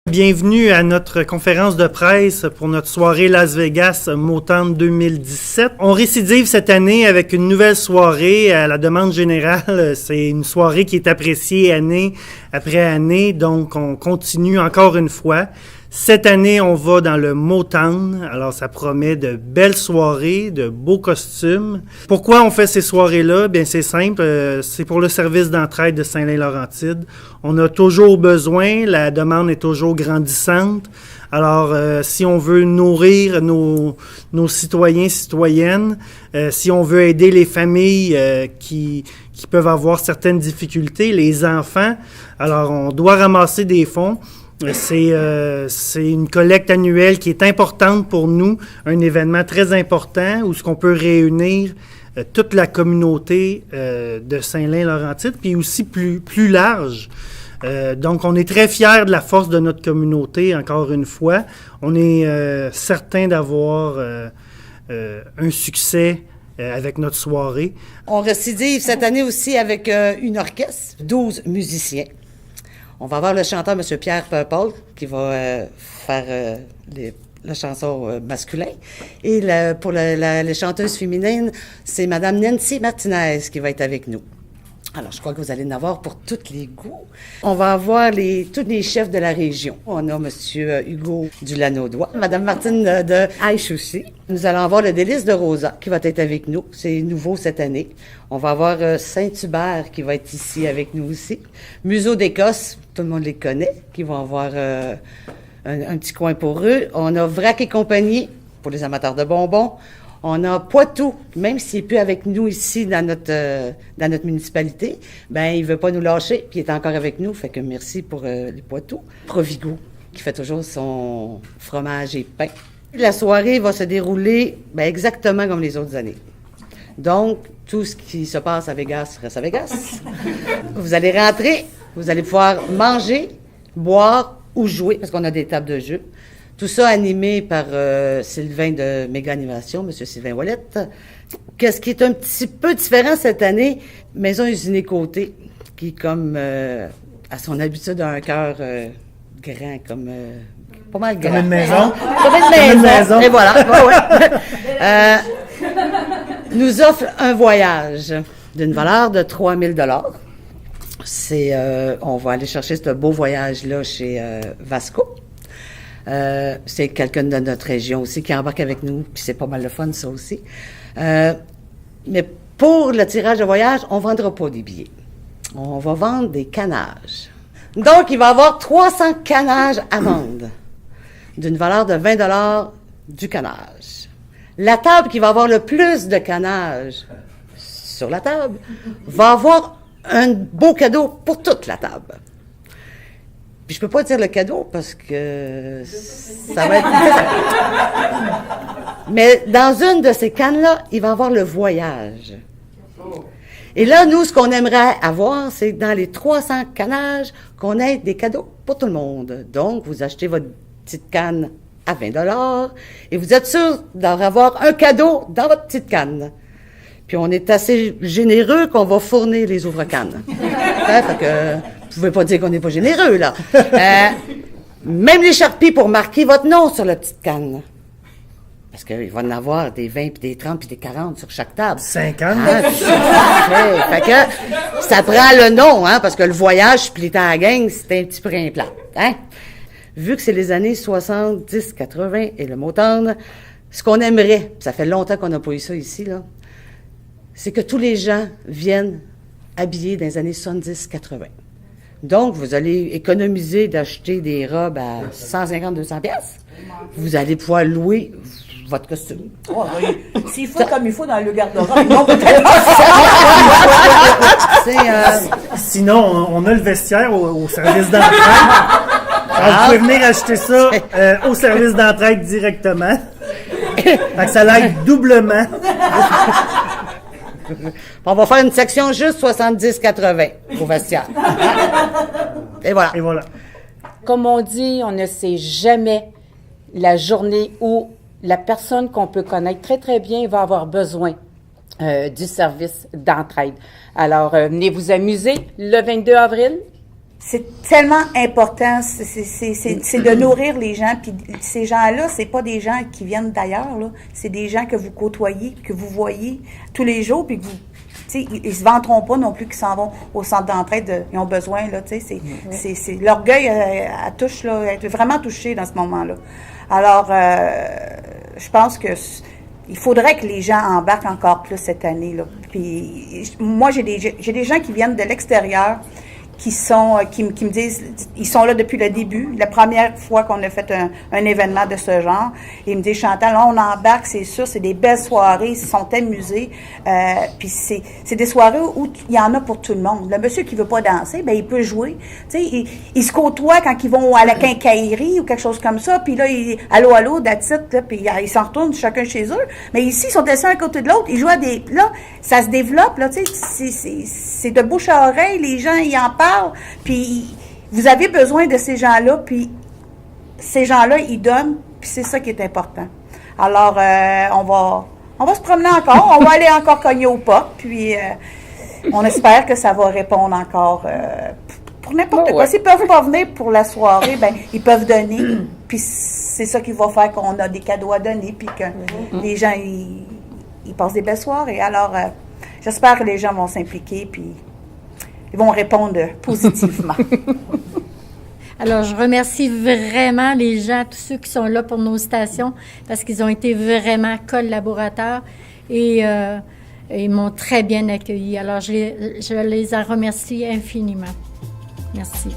Bienvenue à notre conférence de presse pour notre soirée Las Vegas Motown 2017. On récidive cette année avec une nouvelle soirée à la demande générale. C'est une soirée qui est appréciée année après année, donc on continue encore une fois. Cette année, on va dans le Motown, alors ça promet de belles soirées, de beaux costumes. Pourquoi on fait ces soirées-là? Bien, c'est simple, c'est pour le service d'entraide de Saint-Lin-Laurentide. On a toujours besoin, la demande est toujours grandissante. Alors, si on veut nourrir nos citoyens, citoyennes, si on veut aider les familles qui peuvent avoir certaines difficultés, les enfants, alors on doit ramasser des fonds. C'est une collecte annuelle qui est importante pour nous, un événement très important où ce qu'on peut réunir toute la communauté de Saint-Lin-Laurentide, puis aussi plus large. Donc, on est très fiers de la force de notre communauté, encore une fois. On est certain d'avoir un succès avec notre soirée. On récidive cette année aussi avec une orchestre, 12 musiciens. On va avoir le chanteur, M. Pierre Paul, qui va faire la chanson masculin. Et pour les chanteuses féminines, c'est Mme Nancy Martinez qui va être avec nous. Alors, je crois que vous allez en avoir pour tous les goûts. On va avoir tous les chefs de la région. On a M. Hugo Dulanaudois, Mme Martine de Haïch aussi. Nous allons avoir le Délice de Rosa qui va être avec nous. C'est nouveau cette année. On va avoir Saint-Hubert qui va être ici avec nous aussi. Museau d'Écosse, tout le monde les connaît, qui vont avoir un petit coin pour eux. On a Vrac et compagnie pour les amateurs de bonbons. On a Poitou, même s'il n'est plus avec nous ici dans notre municipalité, ben il veut pas nous lâcher, puis il est encore avec nous, fait que merci pour les Poitou. Provigo, qui fait toujours son fromage et pain. La soirée va se dérouler exactement comme les autres années. Donc, tout ce qui se passe à Vegas reste à Vegas. Vous allez rentrer, vous allez pouvoir manger, boire ou jouer, parce qu'on a des tables de jeu. Tout ça animé par Sylvain de Méga Animation, M. Sylvain Ouellette. Qu'est-ce qui est un petit peu différent cette année? Maison Usinée Côté, qui, comme à son habitude, a un cœur grand, comme pas mal grand. Comme une maison. Comme une maison. Et voilà. Nous offre un voyage d'une valeur de 3 000 $. On va aller chercher ce beau voyage-là chez Vasco. C'est quelqu'un de notre région aussi qui embarque avec nous, puis c'est pas mal de fun, ça aussi. Mais pour le tirage de voyage, on vendra pas des billets. On va vendre des canages. Donc, il va y avoir 300 canages à vendre, d'une valeur de 20 $ du canage. La table qui va avoir le plus de canages sur la table va avoir un beau cadeau pour toute la table. Puis je peux pas dire le cadeau parce que ça va être... Mais dans une de ces cannes-là, il va y avoir le voyage. Et là, nous, ce qu'on aimerait avoir, c'est dans les 300 canages, qu'on ait des cadeaux pour tout le monde. Donc, vous achetez votre petite canne à 20 $ et vous êtes sûr d'avoir un cadeau dans votre petite canne. Puis on est assez généreux qu'on va fournir les ouvre-cannes. Fait que... Vous pouvez pas dire qu'on n'est pas généreux, là. Même les charpies pour marquer votre nom sur la petite canne. Parce qu'il va en avoir des 20, puis des 30, puis des 40 sur chaque table. 50. Fait que ça prend le nom, hein, parce que le voyage, puis à la gang, c'est un petit peu un plat. Hein? Vu que c'est les années 70, 80 et le Motown, ce qu'on aimerait, ça fait longtemps qu'on n'a pas eu ça ici, là, c'est que tous les gens viennent habillés dans les années 70, 80. Donc, vous allez économiser d'acheter des robes à 150-200 pièces. Vous allez pouvoir louer votre costume. Oh, oui. S'il faut comme il faut dans le garde-robe, non, peut-être. Sinon, on a le vestiaire au service d'entraide. Vous pouvez venir acheter ça au service d'entraide directement. Fait que ça l'aide doublement. On va faire une section juste 70-80 au vestiaire. Et voilà. Et voilà. Comme on dit, on ne sait jamais la journée où la personne qu'on peut connaître très, très bien va avoir besoin du service d'entraide. Alors, venez vous amuser le 22 avril c'est tellement important, c'est de nourrir les gens. Puis ces gens-là, c'est pas des gens qui viennent d'ailleurs, là. C'est des gens que vous côtoyez, que vous voyez tous les jours, puis que vous... Ils se vanteront pas non plus qu'ils s'en vont au centre d'entraide, ils ont besoin, là, c'est l'orgueil touche, là, être vraiment touché dans ce moment-là. Alors, je pense que il faudrait que les gens embarquent encore plus cette année, là. Puis, moi, j'ai des gens qui viennent de l'extérieur, qui me disent, ils sont là depuis le début, la première fois qu'on a fait un événement de ce genre. Ils me disent, Chantal, là, on embarque, c'est sûr, c'est des belles soirées, ils se sont amusés. Puis c'est des soirées où il y en a pour tout le monde. Le monsieur qui veut pas danser, ben il peut jouer. Tu sais, il se côtoie quand ils vont à la quincaillerie ou quelque chose comme ça. Puis là, allô, that's it, là, puis ils s'en retournent chacun chez eux. Mais ici, ils sont assis un à côté de l'autre, ils jouent à des... Là, ça se développe, là, tu sais, c'est de bouche à oreille, les gens, ils en parlent. Puis vous avez besoin de ces gens-là, puis ces gens-là, ils donnent, puis c'est ça qui est important. Alors, on va se promener encore, on va aller encore cogner aux portes, puis on espère que ça va répondre encore pour n'importe quoi. S'ils peuvent pas venir pour la soirée, ben ils peuvent donner, puis c'est ça qui va faire qu'on a des cadeaux à donner, puis que les gens, ils passent des belles soirées. Alors, j'espère que les gens vont s'impliquer, puis ils vont répondre positivement. Alors, je remercie vraiment les gens, tous ceux qui sont là pour nos stations, parce qu'ils ont été vraiment collaborateurs et ils m'ont très bien accueilli. Alors, je les remercie infiniment. Merci.